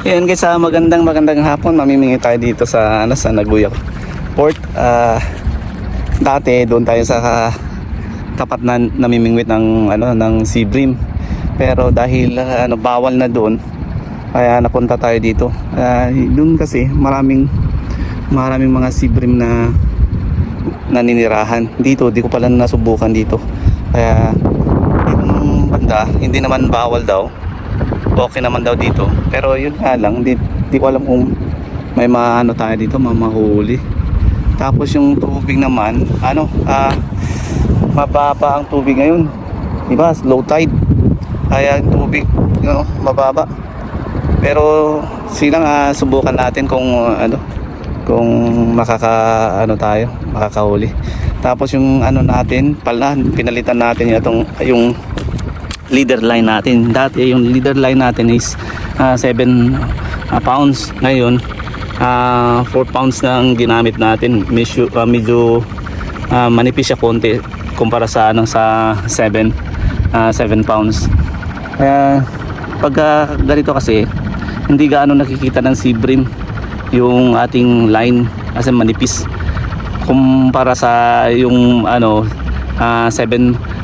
Ayan guys, magandang hapon. Mamimingay tayo dito sa sa Nagoya Port. Dati doon tayo sa tapat na namimingwit ng sea bream. Pero dahil bawal na doon, kaya napunta tayo dito. Doon kasi maraming mga sea bream na naninirahan. Dito di ko pala nasubukan dito. Kaya dito ng banda, hindi naman bawal daw. Okay naman daw dito, pero yun nga lang, di ko alam kung may tayo dito, mahuli. Tapos yung tubig naman, mababa ang tubig ngayon, diba? Low tide, kaya yung tubig mababa. Pero silang subukan natin kung kung makakahuli. Tapos yung natin pala, pinalitan natin yung leader line natin. Dati yung leader line natin is 7 pounds. Ngayon 4 pounds na ang ginamit natin. Medyo manipis siya konti kumpara sa sa 7 pounds. Kaya pag ganito kasi hindi gaano nakikita ng sea bream yung ating line kasi manipis kumpara sa yung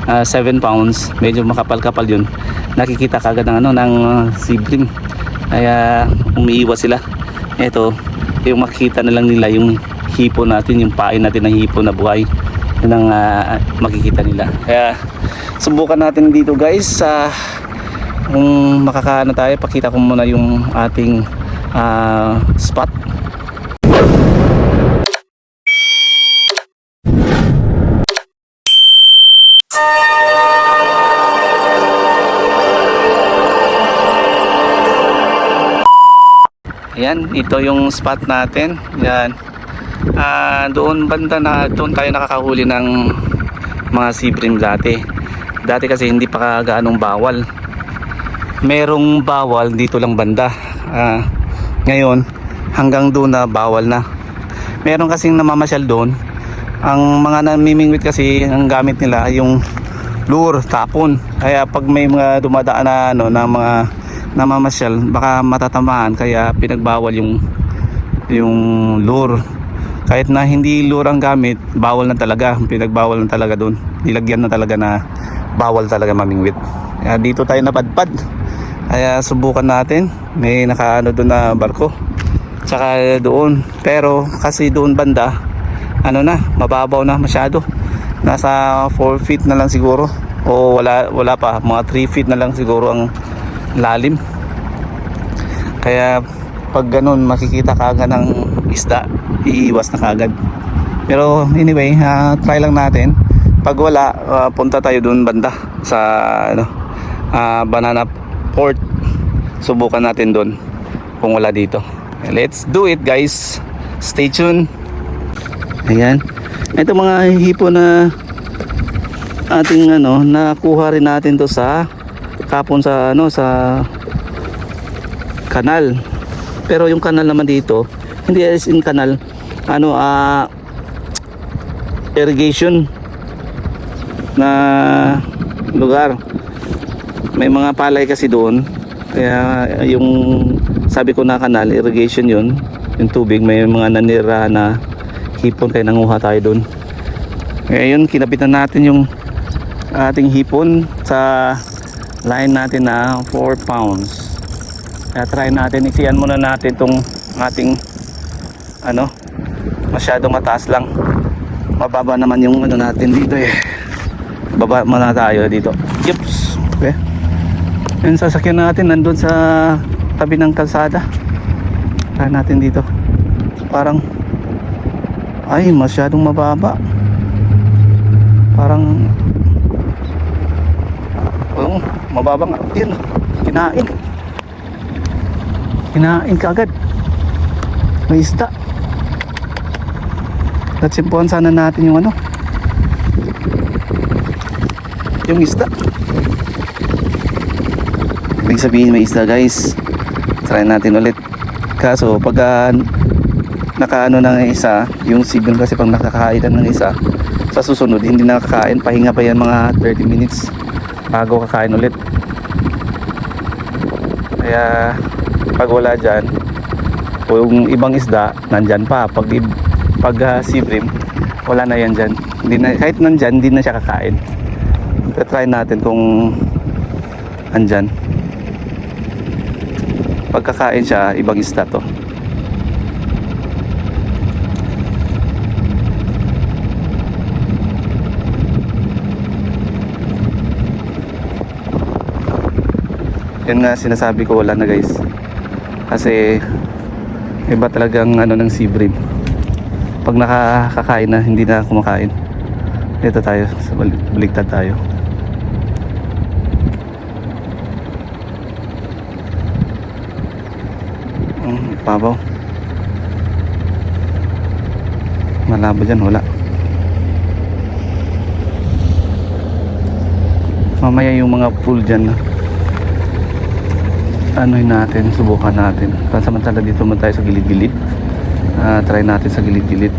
7 pounds, medyo makapal-kapal yun. Nakikita kagad ng sea bream. Kaya umiiwas sila. Ito, yung makikita na lang nila yung hipo natin, yung pain natin ng hipo na buhay. Yun ang makikita nila. Kaya subukan natin dito guys. Kung makakaano tayo, pakita ko muna yung ating spot. Yan, ito yung spot natin. Yan. Doon banda doon tayo nakakahuli ng mga sea bream dati. Dati kasi hindi pa gaanong bawal. Merong bawal dito lang banda. Ngayon, hanggang doon na bawal na. Meron kasing namamasyal doon. Ang mga namimingwit kasi, ang gamit nila yung lure, tapon. Kaya pag may mga dumadaan na mga namamasyal, baka matatamaan, kaya pinagbawal yung lure. Kahit na hindi lure ang gamit, bawal na talaga, pinagbawal na talaga doon, nilagyan na talaga na bawal talaga mamingwit. Kaya dito tayo napadpad, kaya subukan natin. May doon na barko tsaka doon, pero kasi doon banda mababaw na masyado, nasa 4 feet na lang siguro, o wala pa, mga 3 feet na lang siguro ang lalim. Kaya pag ganun makikita kaagad ng isda, iiwas na kaagad. Pero anyway, try lang natin. Pag wala, punta tayo dun banda sa Banana Port. Subukan natin dun kung wala dito. Let's do it guys, stay tuned. Ayan, ito mga hipo na ating nakuha rin natin to sa kapon sa sa kanal. Pero yung kanal naman dito, hindi as in kanal, irrigation na lugar. May mga palay kasi doon, kaya yung sabi ko na kanal, irrigation yun, yung tubig, may mga nanira na hipon, kaya nanguha tayo doon. Kaya yun, kinapitan natin yung ating hipon sa line natin na 4 pounds. Kaya try natin, iksiyan muna natin itong ating masyado mataas lang. Mababa naman yung natin dito baba muna tayo dito. Yups. Okay. Yung sasakyan natin nandun sa tabi ng kalsada. Try natin dito. Parang masyadong mababa. Parang mababa nga. Yan, kinain kaagad. May isda. Natsimpuan sana natin yung yung isda. Ibig sabihin may isda guys. Try natin ulit. Kaso pag ng isa, yung signal kasi pag nakakain ng isa, sa susunod hindi nakakain, pahinga pa yan mga 30 minutes bago kakain ulit. Kaya Pag wala dyan, o yung ibang isda nandyan pa. Pag sea bream, wala na yan dyan. Hindi na, kahit nandyan, hindi na siya kakain. Try natin kung andyan. Pagkakain siya, ibang isda to. Yan nga sinasabi ko, wala na guys. Kasi iba talagang ano ng sea bream. Pag nakakakain na, hindi na kumakain. Dito tayo, baligtad tayo. Pabaw. Malabo dyan, wala. Mamaya yung mga pool dyan, anuhin natin, subukan natin. Pansamantala dito naman tayo sa gilid-gilid. Try natin sa gilid-gilid.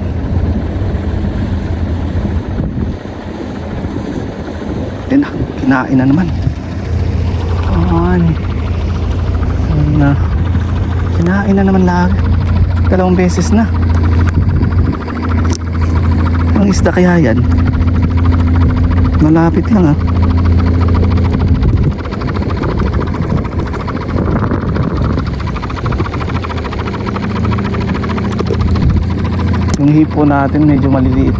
Yan na, kinain na naman. Kinain na naman lag. 2 beses na. Ang isda kaya yan? Malapit lang Yung hipo natin medyo maliliit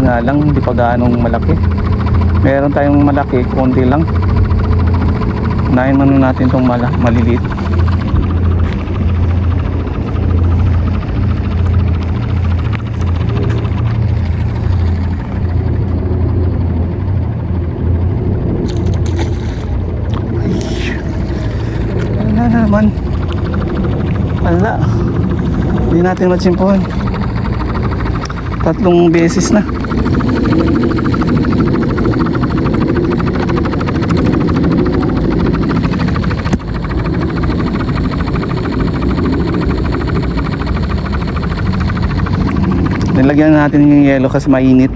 nga lang, hindi pa gaanong malaki. Meron tayong malaki, konti lang. Unahin muna natin itong maliliit. Wala naman. Wala. Hindi natin matsimpuhan. 3 beses na. Nilagyan natin yung yelo kasi mainit.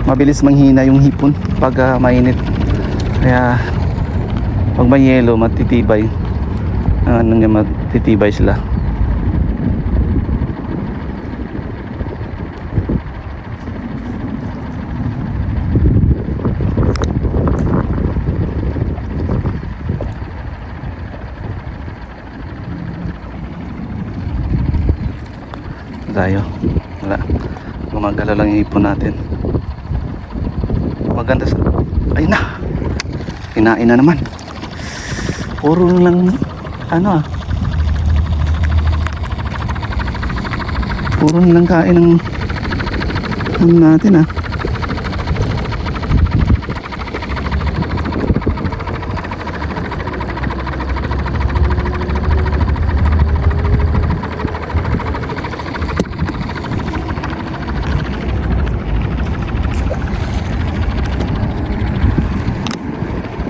Mabilis manghina yung hipon pag mainit. Kaya pag may yelo matitibay. Ano niya, matitibay sila. Tayo, wala, gumagalaw lang yung ipon natin. Maganda sa, ay na, kinain na naman. Puro lang puro lang kain ng natin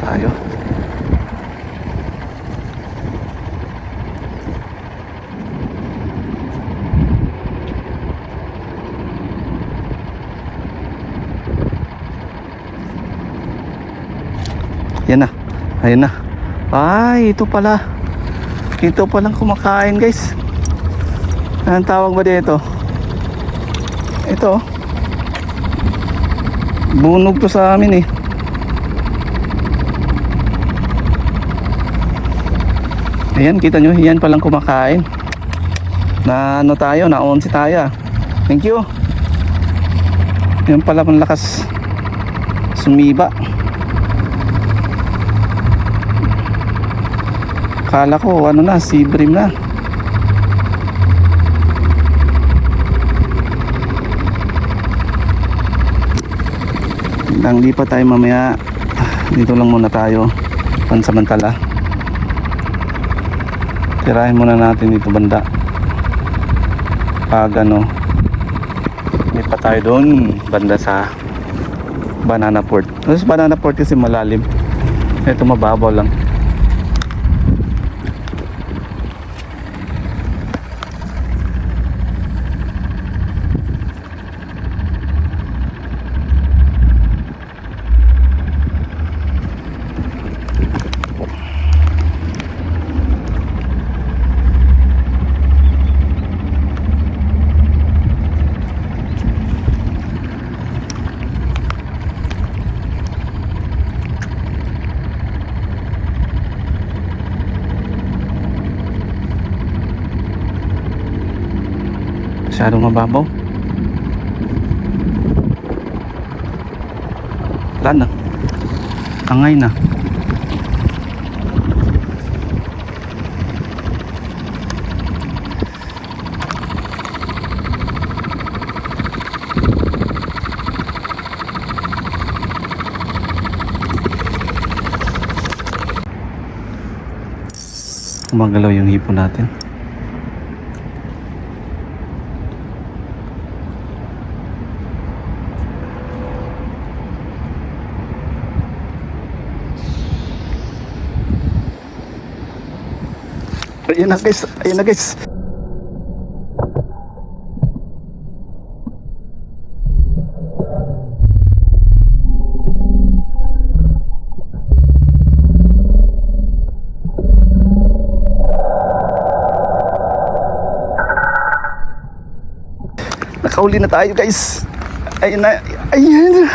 tayo. Yan na, ayun na. Ay, ito pala. Ito palang kumakain guys. Anong tawag ba dito? Ito bunog to sa amin eh. Ayan, kita nyo, yan palang kumakain. Na ano tayo, na 11 tayo. Thank you. Yan pala pang lakas sumiba. Kala ko ano na, sea bream na. Nang lipat tayo mamaya. Dito lang muna tayo pansamantala. Tirahin muna natin dito banda. Pag ano, lipat tayo doon banda sa Banana Port. Kasi Banana Port kasi malalim. Ito mababaw lang. Masyadong mababaw. Wala na. Angay na. Gumagalaw yung hipon natin. Ayun na guys, ayun na guys. Nakauli na tayo guys. Ayun na, ayun.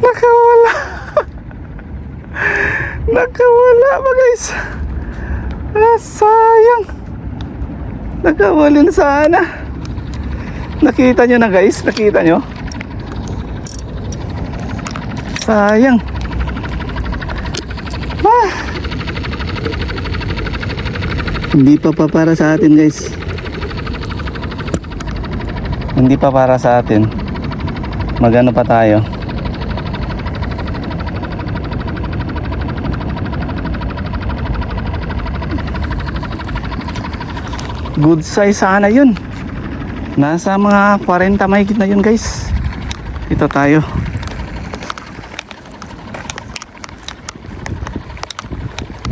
Nakawala. Nakawala ba guys? Sayang. Nakawala na sana. Nakita nyo na guys? Nakita nyo? Sayang. Hindi pa para sa atin guys. Hindi pa para sa atin. Magano pa tayo. Good size sana yun. Nasa mga 40 mahigit na yun guys. Ito tayo.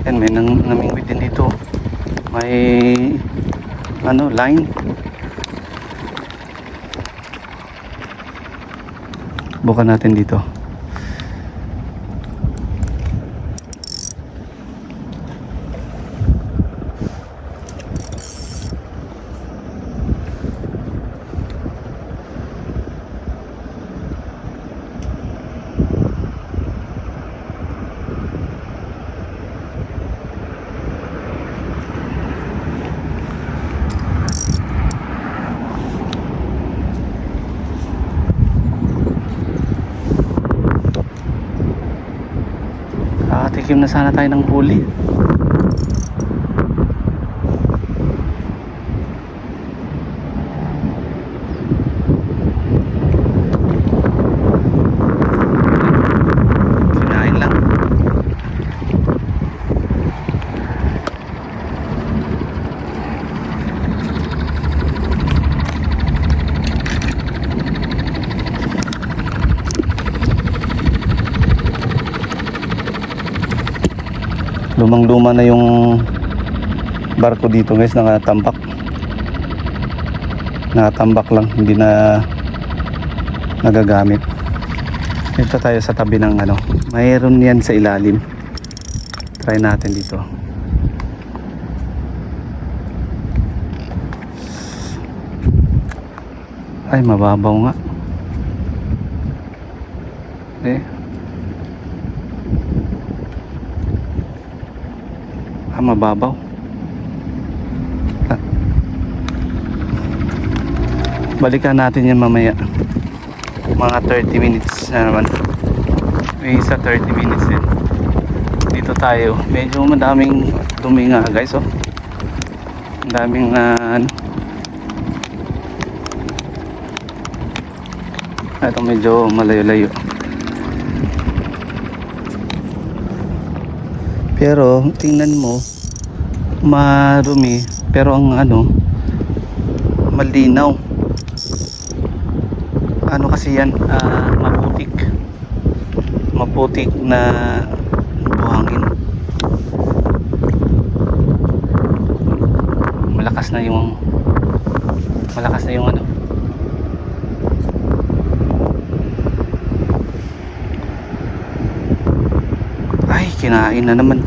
Yan, may namingwit din dito. May ano, line. Bukan natin dito. Tikim na sana tayo ng huli. Kinain lang. Lumang-luma na yung barko dito guys, nakatambak lang, hindi na nagagamit. Ito tayo sa tabi ng ano, mayroon yan sa ilalim. Try natin dito. Ay, mababaw nga. Mababaw. Balikan natin yan mamaya. Mga 30 minutes na naman. May isa 30 minutes din. Dito tayo. Medyo madaming dumi nga guys, oh. Madaming ano. Ito medyo malayo-layo. Pero tingnan mo, marumi, pero ang ano, malinaw. Ano kasi yan, maputik na buhangin. Malakas na yung ano. Ay, kinain na naman.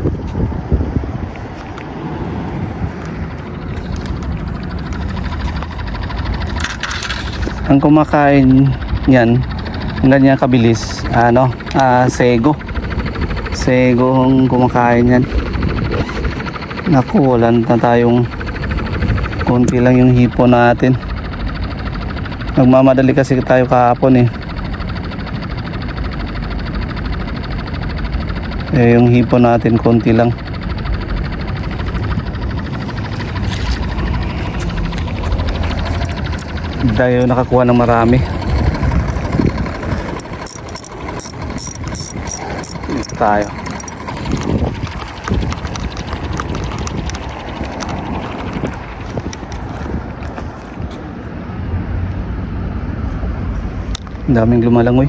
Ang kumakain yan, ganyan kabilis, sego ang kumakain yan. Naku, wala na tayong konti lang yung hipo natin. Nagmamadali kasi tayo kahapon yung hipo natin konti lang. Tayo nakakuha ng marami. Dito tayo. Daming lumalangoy.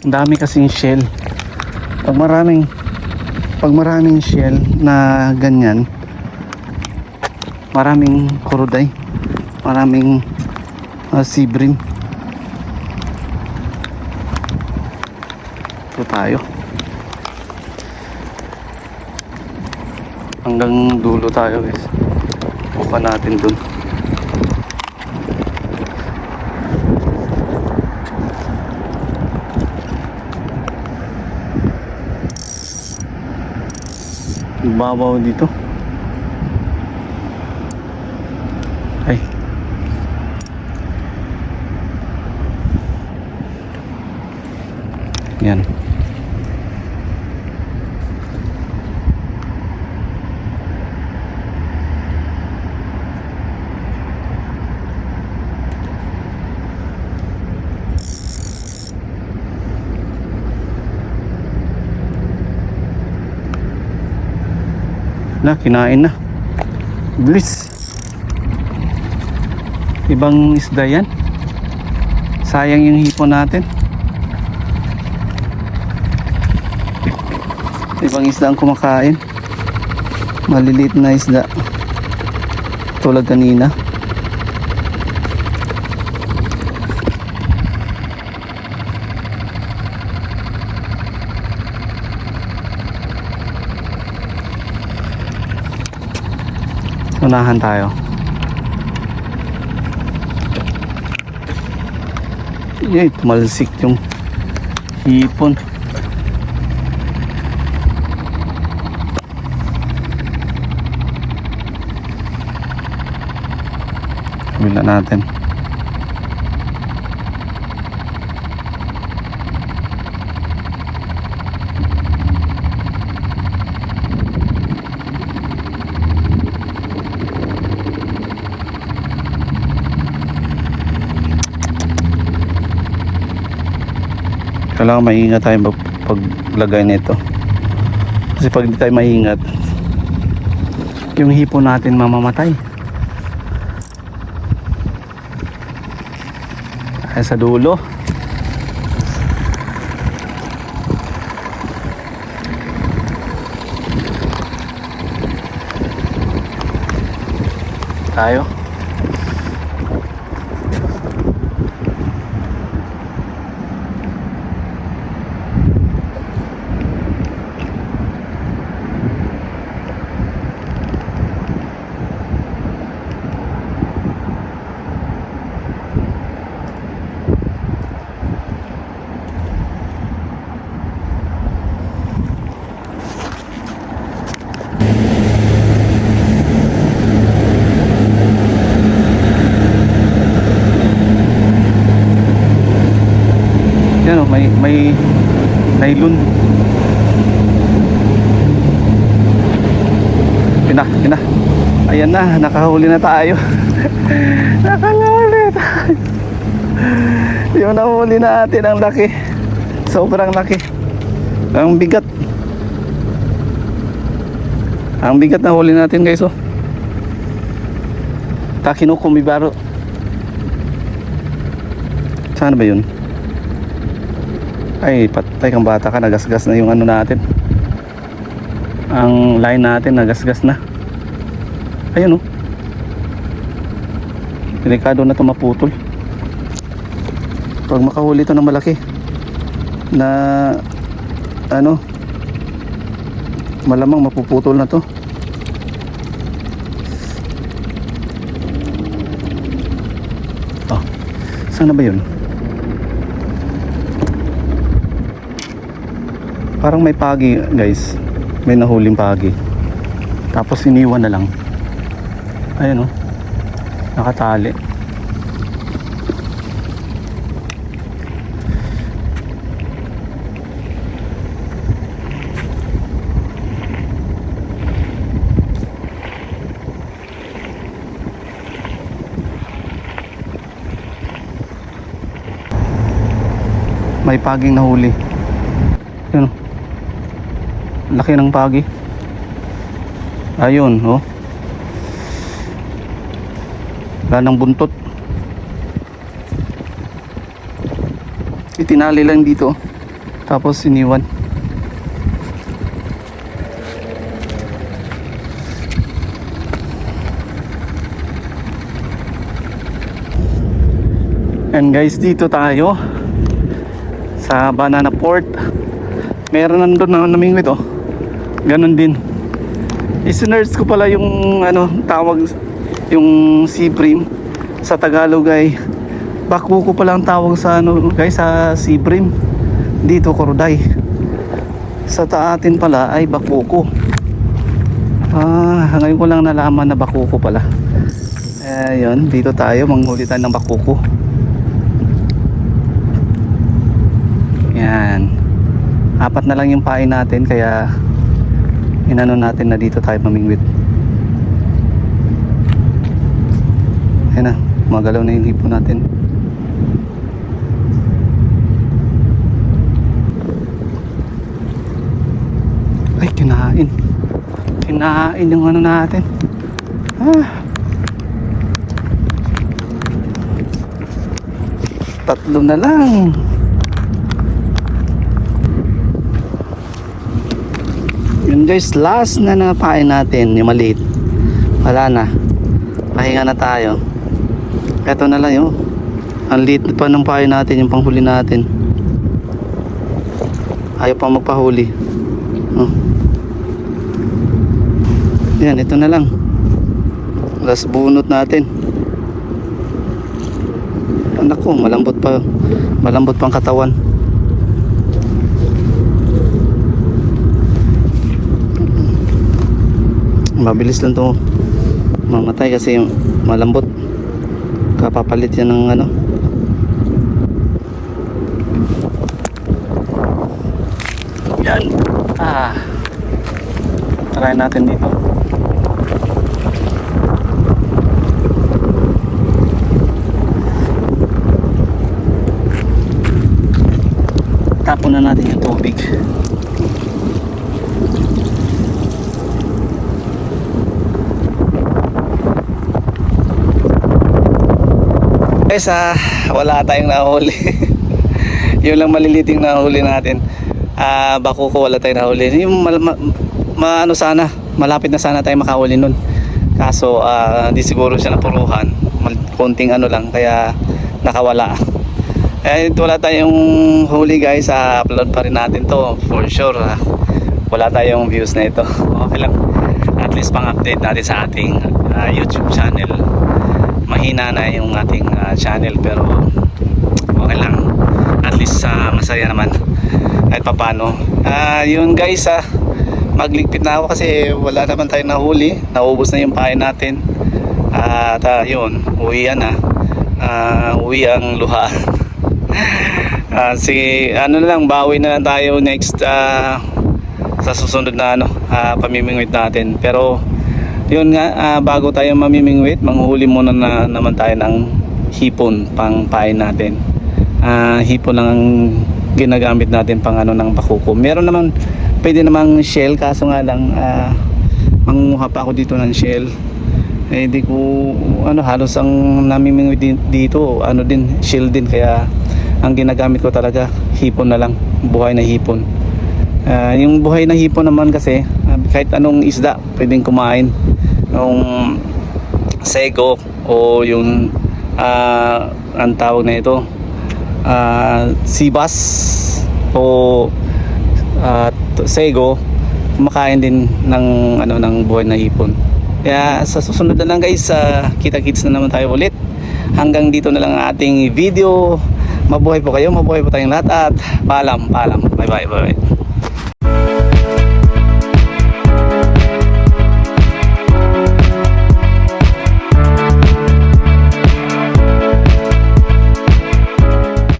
Ang dami kasing shell. Pag maraming shell na ganyan, maraming kuruday, maraming sea bream. Ito tayo. Hanggang dulo tayo guys. Pupa natin dun. Babaw dito. Ay. Yan. Na, kinain na. Bilis. Ibang isda yan. Sayang yung hipon natin. Ibang isda ang kumakain. Maliliit na isda. Tulad kanina. Unahan tayo. Yay, tumalsik yung hipon. Kabila natin. Kailangan maingat tayo paglagay nito. Kasi pag hindi tayo maingat, yung hipon natin mamamatay. Ay sa dulo. Tayo. may nylon. Yun na. Ayan na, nakahuli na tayo. Nakahuli tayo. Yung nahuli natin, ang laki. Sobrang laki. Ang bigat. Ang bigat na huli natin, guys, oh. Takinukumibaro. Saan ba yun? Ay, patay kang bata ka. Nagasgas na yung ano natin. Ang line natin nagasgas na. Ayun, oh. Delikado na ito maputol. Pag makahuli ito ng malaki na ano, malamang mapuputol na to. Oh, saan na ba yun? Parang may pagi, guys. May nahuling pagi. Tapos iniwan na lang. Ayun, oh. Nakatali. May paging nahuli. Yun, oh. Laki ng pagi. Ayun, oh. Wala ng buntot. Itinali lang dito, tapos iniwan. And guys, dito tayo sa Banana Port. Meron nandun na namingwit, oh. Ganon din. Isinerge ko pala yung ano tawag, yung sea bream. Sa Tagalog ay bakuko pala ang tawag sa ano, guys, sa sea bream. Dito Koruday. Sa atin pala ay bakuko. Ngayon ko lang nalaman na bakuko pala. Ayun, dito tayo manghuli tayo ng bakuko. Yan. 4 na lang yung pain natin, kaya inano natin na dito tayo mamingwit. Ayan na, magalaw na yung hipo natin. Ay, kinain. Kinain yung ano natin. Tatlo na lang. Yun guys, last na napain natin, yung maliit. Wala na, pahinga na tayo. Eto na lang yun. Ang liit pa ng pain natin, yung panghuli natin. Ayaw pa magpahuli. Yan, ito na lang. Last bunot natin. Anak ko, malambot pa. Malambot pang katawan. Mabilis lang to mamatay kasi malambot. Kapapalit yan ng ano. Yan. Try natin dito. Tapon na natin yung tubig. Guys, wala tayong nahuli. Yun lang maliliting nahuli natin. Bakuko, wala tayong nahuli. Yung ano sana, malapit na sana tayo makahuli nun. Kaso di siguro siya napuruhan. Konting ano lang, kaya nakawala. Wala tayong huli, guys. Upload pa rin natin to for sure. Wala tayong views na ito. Okay lang, at least pang update natin sa ating YouTube channel. Mahina na yung ating channel, pero okay lang, at least masaya naman kahit papano. Yun guys, magligpit na ako kasi wala naman tayong nahuli. Naubos na yung pain natin. At yun, uwian na. Uwi ang luha. Sige, ano na lang, bawi na lang tayo next sa susunod na pamimingwit natin. Pero yun nga, bago tayo mamimingwit, manghuli muna na naman tayo ng hipon pang pain natin. Hipon lang ang ginagamit natin pang ng pakuko. Meron naman, pwede namang shell, kaso nga lang manguha pa ako dito ng shell. Di ko halos ang namimingwit dito din shell din, kaya ang ginagamit ko talaga hipon na lang, buhay na hipon. Yung buhay na hipon naman kasi kahit anong isda pwedeng kumain, yung sego o yung ang tawag na ito, sibas o sego, kumakain din ng buhay na hipon. Kaya sa susunod na lang guys, kita-kits na naman tayo ulit. Hanggang dito na lang ang ating video. Mabuhay po kayo, mabuhay po tayong lahat, at paalam. Bye bye.